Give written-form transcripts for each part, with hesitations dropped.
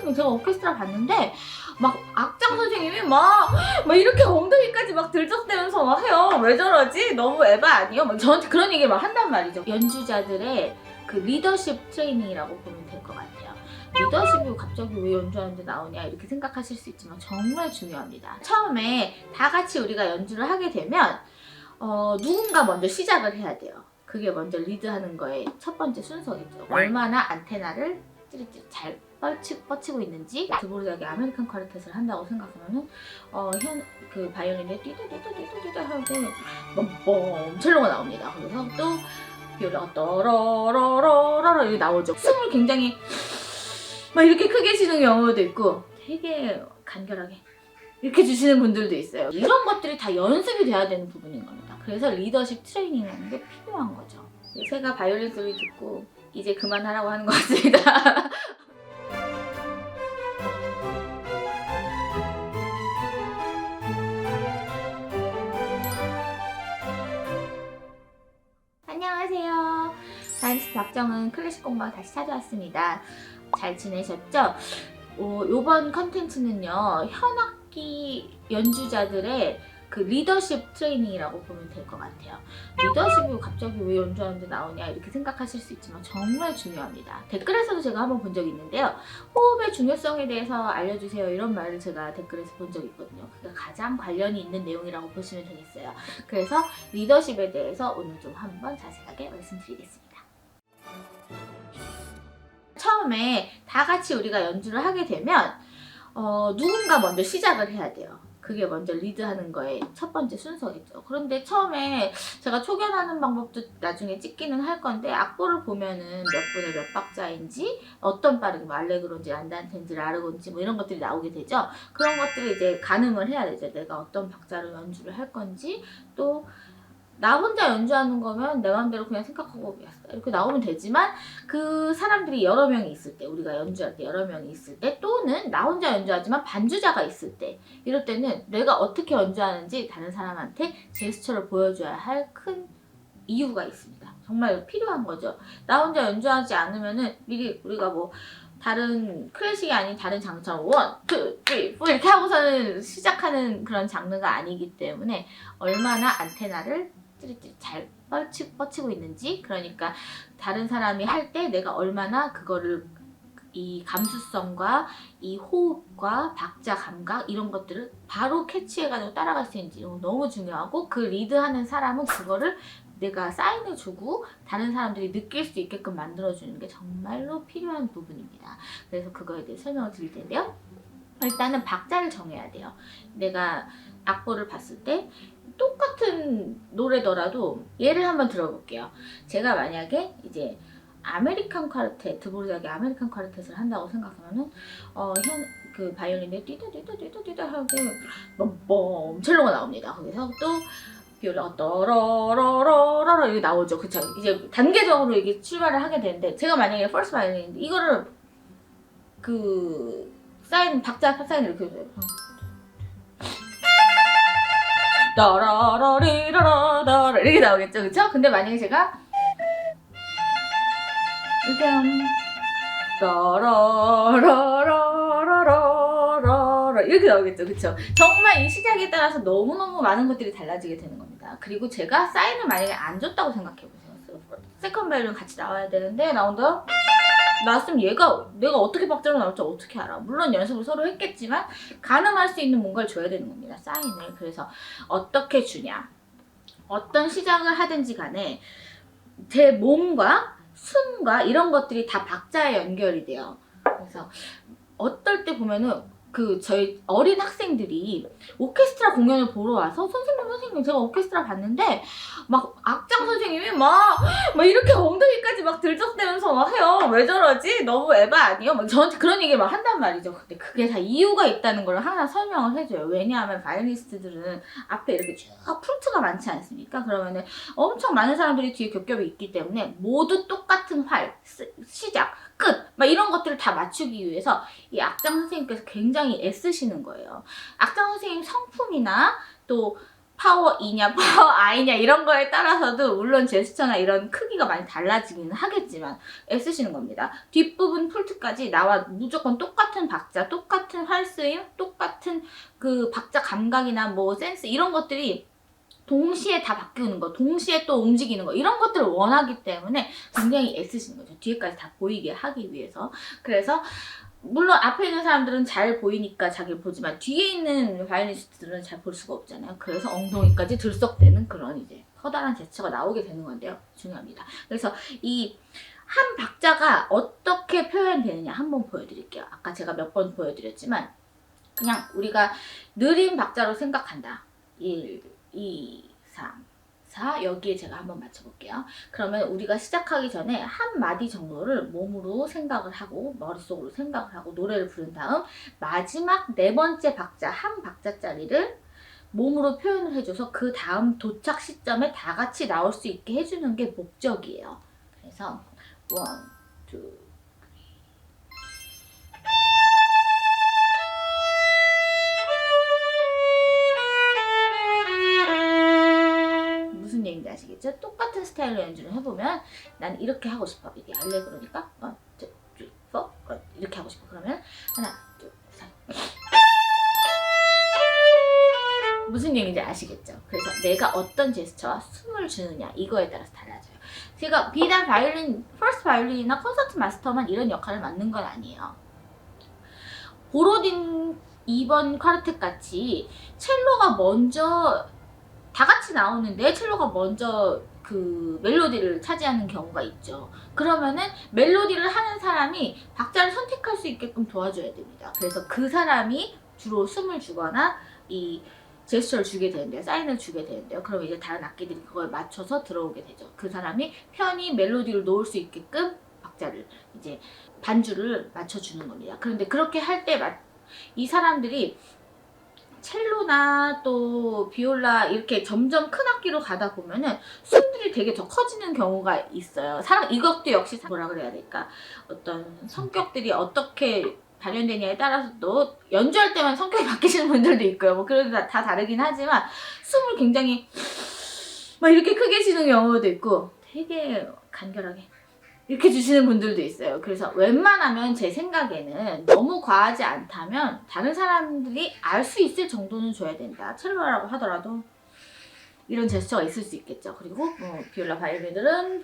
선생님 제가 오케스트라 봤는데 막 악장 선생님이 막 이렇게 엉덩이까지 막 들썩대면서 막 해요. 왜 저러지? 너무 에바 아니에요? 막 저한테 그런 얘기 막 한단 말이죠. 연주자들의 그 리더십 트레이닝이라고 보면 될 것 같아요. 리더십이 갑자기 왜 연주하는데 나오냐 이렇게 생각하실 수 있지만 정말 중요합니다. 처음에 다 같이 우리가 연주를 하게 되면 누군가 먼저 시작을 해야 돼요. 그게 먼저 리드하는 거의 첫 번째 순서겠죠. 얼마나 안테나를 찌릿찌릿 잘 뻗치고 있는지. 드보르자기 아메리칸 쿼르텟을 한다고 생각하면은 그 바이올린에 띠띠띠띠띠띠 하고 뻥뻥 첼로가 나옵니다. 그래서 또 비올라가 떠러러러러러 이렇게 나오죠. 숨을 굉장히 막 이렇게 크게 쉬는 경우도 있고 되게 간결하게 이렇게 주시는 분들도 있어요. 이런 것들이 다 연습이 돼야 되는 부분인 겁니다. 그래서 리더십 트레이닝이라는 게 필요한 거죠. 제가 바이올린 소리 듣고 이제 그만하라고 하는 것 같습니다. 안녕하세요. 바이올리니스트 박정은 클래식 공방 다시 찾아왔습니다. 잘 지내셨죠? 요번 컨텐츠는요, 현악기 연주자들의 그 리더십 트레이닝이라고 보면 될 것 같아요. 리더십이 갑자기 왜 연주하는데 나오냐 이렇게 생각하실 수 있지만 정말 중요합니다. 댓글에서도 제가 한번 본 적이 있는데요. 호흡의 중요성에 대해서 알려주세요 이런 말을 제가 댓글에서 본 적이 있거든요. 그게 가장 관련이 있는 내용이라고 보시면 되겠어요. 그래서 리더십에 대해서 오늘 좀 한번 자세하게 말씀드리겠습니다. 처음에 다 같이 우리가 연주를 하게 되면 누군가 먼저 시작을 해야 돼요. 그게 먼저 리드하는 거의 첫 번째 순서겠죠. 그런데 처음에 제가 초견하는 방법도 나중에 찍기는 할 건데 악보를 보면은 몇 분의 몇 박자인지 어떤 빠르게 뭐 알레그로인지 안단테인지 라르고인지 뭐 이런 것들이 나오게 되죠. 그런 것들을 이제 가늠을 해야 되죠. 내가 어떤 박자로 연주를 할 건지 또 나 혼자 연주하는 거면 내 맘대로 그냥 생각하고 이렇게 나오면 되지만 그 사람들이 여러 명이 있을 때 우리가 연주할 때 여러 명이 있을 때 또는 나 혼자 연주하지만 반주자가 있을 때 이럴 때는 내가 어떻게 연주하는지 다른 사람한테 제스처를 보여줘야 할 큰 이유가 있습니다. 정말 필요한 거죠. 나 혼자 연주하지 않으면은 미리 우리가 뭐 다른 클래식이 아닌 다른 장르처럼 1, 2, 3, 4 이렇게 하고서는 시작하는 그런 장르가 아니기 때문에 얼마나 안테나를 찌릿찌릿 잘 뻗치고 있는지, 그러니까 다른 사람이 할 때 내가 얼마나 그거를 이 감수성과 이 호흡과 박자 감각 이런 것들을 바로 캐치해가지고 따라갈 수 있는지 이런 거 너무 중요하고, 그 리드하는 사람은 그거를 내가 사인해주고 다른 사람들이 느낄 수 있게끔 만들어주는 게 정말로 필요한 부분입니다. 그래서 그거에 대해 설명을 드릴 텐데요. 일단은 박자를 정해야 돼요. 내가 악보를 봤을 때 똑같은 노래더라도 예를 한번 들어볼게요. 제가 만약에 이제 아메리칸 쿼르텟, 드보르자기 아메리칸 쿼르텟을 한다고 생각하면은 그 바이올린에 띠다띠다띠다띠다 하고 뻥뻥 첼로가 나옵니다. 거기서 또 비올라가 떠러러러러러 이게 나오죠. 그쵸? 이제 단계적으로 이게 출발을 하게 되는데, 제가 만약에 퍼스트 바이올린인데 이거를 그 박자 사인을 이렇게 해줘요. 따라라리라라라 이렇게 나오겠죠, 그쵸? 근데 만약에 제가 이렇게 따라라라라라라 이렇게 나오겠죠, 그쵸? 정말 이 시작에 따라서 너무너무 많은 것들이 달라지게 되는 겁니다. 그리고 제가 사인을 만약에 안 줬다고 생각해보세요. 세컨 바이올린 같이 나와야 되는데 나온다? 나왔으면 내가 어떻게 박자로 나올지 어떻게 알아? 물론 연습을 서로 했겠지만 가늠할 수 있는 뭔가를 줘야 되는 겁니다. 사인을. 그래서 어떻게 주냐? 어떤 시작을 하든지 간에 제 몸과 숨과 이런 것들이 다 박자에 연결이 돼요. 그래서 어떨 때 보면은 저희 어린 학생들이 오케스트라 공연을 보러 와서 선생님 제가 오케스트라 봤는데 막 악장 선생님이 막 이렇게 엉덩이까지 막 들썩대면서 막 해요. 왜 저러지? 너무 에바 아니에요? 막 저한테 그런 얘기 막 한단 말이죠. 근데 그게 다 이유가 있다는 걸 항상 설명을 해줘요. 왜냐하면 바이올리니스트들은 앞에 이렇게 쭉 프루트가 많지 않습니까? 그러면은 엄청 많은 사람들이 뒤에 겹겹이 있기 때문에 모두 똑같은 활, 시작, 끝! 막 이런 것들을 다 맞추기 위해서 이 악장 선생님께서 굉장히 애쓰시는 거예요. 악장 선생님 성품이나 또 파워 E냐 파워 I냐 이런 거에 따라서도 물론 제스처나 이런 크기가 많이 달라지기는 하겠지만 애쓰시는 겁니다. 뒷부분 폴트까지 나와 무조건 똑같은 박자, 똑같은 활스임, 똑같은 그 박자 감각이나 뭐 센스 이런 것들이 동시에 다 바뀌는 거, 동시에 또 움직이는 거 이런 것들을 원하기 때문에 굉장히 애쓰시는 거죠. 뒤에까지 다 보이게 하기 위해서. 그래서 물론 앞에 있는 사람들은 잘 보이니까 자기를 보지만 뒤에 있는 바이올리니스트들은 잘 볼 수가 없잖아요. 그래서 엉덩이까지 들썩대는 그런 이제 커다란 제스처가 나오게 되는 건데요. 중요합니다. 그래서 이 한 박자가 어떻게 표현되느냐 한번 보여드릴게요. 아까 제가 몇 번 보여드렸지만 그냥 우리가 느린 박자로 생각한다. 1, 2, 3, 4 여기에 제가 한번 맞춰볼게요. 그러면 우리가 시작하기 전에 한 마디 정도를 몸으로 생각을 하고 머릿속으로 생각을 하고 노래를 부른 다음 마지막 네 번째 박자 한 박자짜리를 몸으로 표현을 해줘서 그 다음 도착 시점에 다 같이 나올 수 있게 해주는 게 목적이에요. 그래서 1, 2, 무슨 얘기인지 아시겠죠? 똑같은 스타일로 연주를 해보면 난 이렇게 하고 싶어. 이게 알레그로니까 1, 2, 3, 4 이렇게 하고 싶어. 그러면 하나, 둘, 셋. 무슨 얘기인지 아시겠죠? 그래서 내가 어떤 제스처와 숨을 주느냐 이거에 따라서 달라져요. 제가 비단 바이올린, 퍼스트 바이올린이나 콘서트 마스터만 이런 역할을 맡는 건 아니에요. 보로딘 2번 쿼르텟 같이 첼로가 먼저 다 같이 나오는데 첼로가 먼저 그 멜로디를 차지하는 경우가 있죠. 그러면은 멜로디를 하는 사람이 박자를 선택할 수 있게끔 도와줘야 됩니다. 그래서 그 사람이 주로 숨을 주거나 이 제스처를 주게 되는데요. 사인을 주게 되는데요. 그럼 이제 다른 악기들이 그걸 맞춰서 들어오게 되죠. 그 사람이 편히 멜로디를 놓을 수 있게끔 박자를 이제 반주를 맞춰주는 겁니다. 그런데 그렇게 할 때 이 사람들이 첼로나 또 비올라 이렇게 점점 큰 악기로 가다 보면은 숨들이 되게 더 커지는 경우가 있어요. 이것도 역시 뭐라 그래야 될까? 어떤 성격들이 어떻게 발현되냐에 따라서도 연주할 때만 성격이 바뀌시는 분들도 있고요. 뭐 그래도 다 다르긴 하지만 숨을 굉장히 막 이렇게 크게 쉬는 경우도 있고 되게 간결하게 이렇게 주시는 분들도 있어요. 그래서 웬만하면 제 생각에는 너무 과하지 않다면 다른 사람들이 알 수 있을 정도는 줘야 된다. 첼로라고 하더라도 이런 제스처가 있을 수 있겠죠. 그리고 비올라 바이올린들은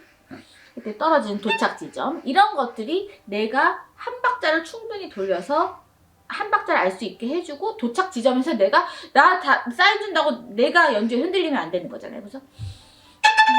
이렇게 떨어지는 도착 지점 이런 것들이 내가 한 박자를 충분히 돌려서 한 박자를 알 수 있게 해주고 도착 지점에서 내가 나 다 사인 준다고 내가 연주에 흔들리면 안 되는 거잖아요. 그래서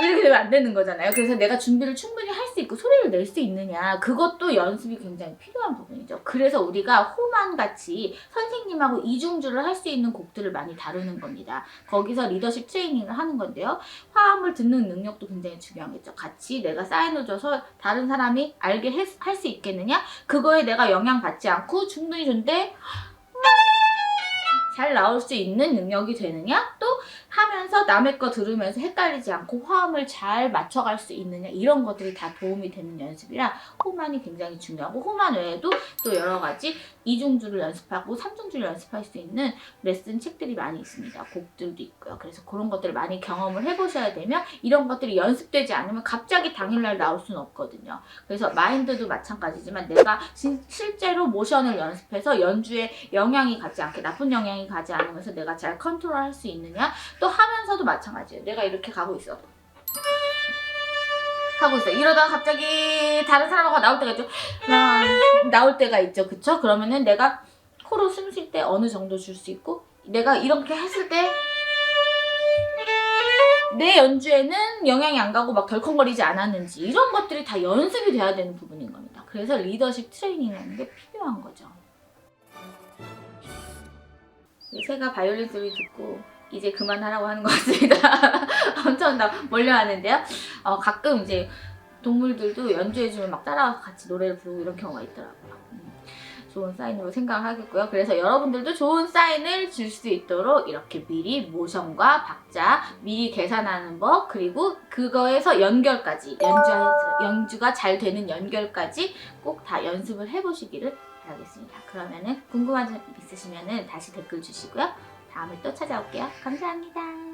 이렇게 되면 안 되는 거잖아요. 그래서 내가 준비를 충분히 할 수 있고 소리를 낼 수 있느냐 그것도 연습이 굉장히 필요한 부분이죠. 그래서 우리가 호만 같이 선생님하고 이중주를 할 수 있는 곡들을 많이 다루는 겁니다. 거기서 리더십 트레이닝을 하는 건데요. 화음을 듣는 능력도 굉장히 중요하겠죠. 같이 내가 사인을 줘서 다른 사람이 알게 할 수 있겠느냐 그거에 내가 영향받지 않고 충분히 좋은데 잘 나올 수 있는 능력이 되느냐 또 하면서 남의 거 들으면서 헷갈리지 않고 화음을 잘 맞춰갈 수 있느냐 이런 것들이 다 도움이 되는 연습이라 호만이 굉장히 중요하고 호만 외에도 또 여러 가지 이중주를 연습하고 삼중주를 연습할 수 있는 레슨 책들이 많이 있습니다. 곡들도 있고요. 그래서 그런 것들을 많이 경험을 해보셔야 되면 이런 것들이 연습되지 않으면 갑자기 당일날 나올 수는 없거든요. 그래서 마인드도 마찬가지지만 내가 실제로 모션을 연습해서 연주에 영향이 가지 않게 나쁜 영향이 가지 않으면서 내가 잘 컨트롤할 수 있느냐 또 하면서도 마찬가지예요. 내가 이렇게 가고 있어. 하고 있어. 이러다가 갑자기 다른 사람하고 나올 때가 있죠. 나올 때가 있죠. 그쵸? 그러면은 내가 코로 숨 쉴 때 어느 정도 줄 수 있고 내가 이렇게 했을 때 내 연주에는 영향이 안 가고 막 덜컹거리지 않았는지 이런 것들이 다 연습이 돼야 되는 부분인 겁니다. 그래서 리더십 트레이닝이라는 게 필요한 거죠. 새가 바이올린 소리 듣고 이제 그만하라고 하는 것 같습니다. 엄청 몰려하는데요. 가끔 이제 동물들도 연주해주면 막 따라와서 같이 노래를 부르고 이런 경우가 있더라고요. 좋은 사인으로 생각을 하겠고요. 그래서 여러분들도 좋은 사인을 줄 수 있도록 이렇게 미리 모션과 박자 미리 계산하는 법 그리고 그거에서 연결까지 연주가 잘 되는 연결까지 꼭 다 연습을 해보시기를 바라겠습니다. 그러면은 궁금한 점 있으시면은 다시 댓글 주시고요. 다음에 또 찾아올게요. 감사합니다.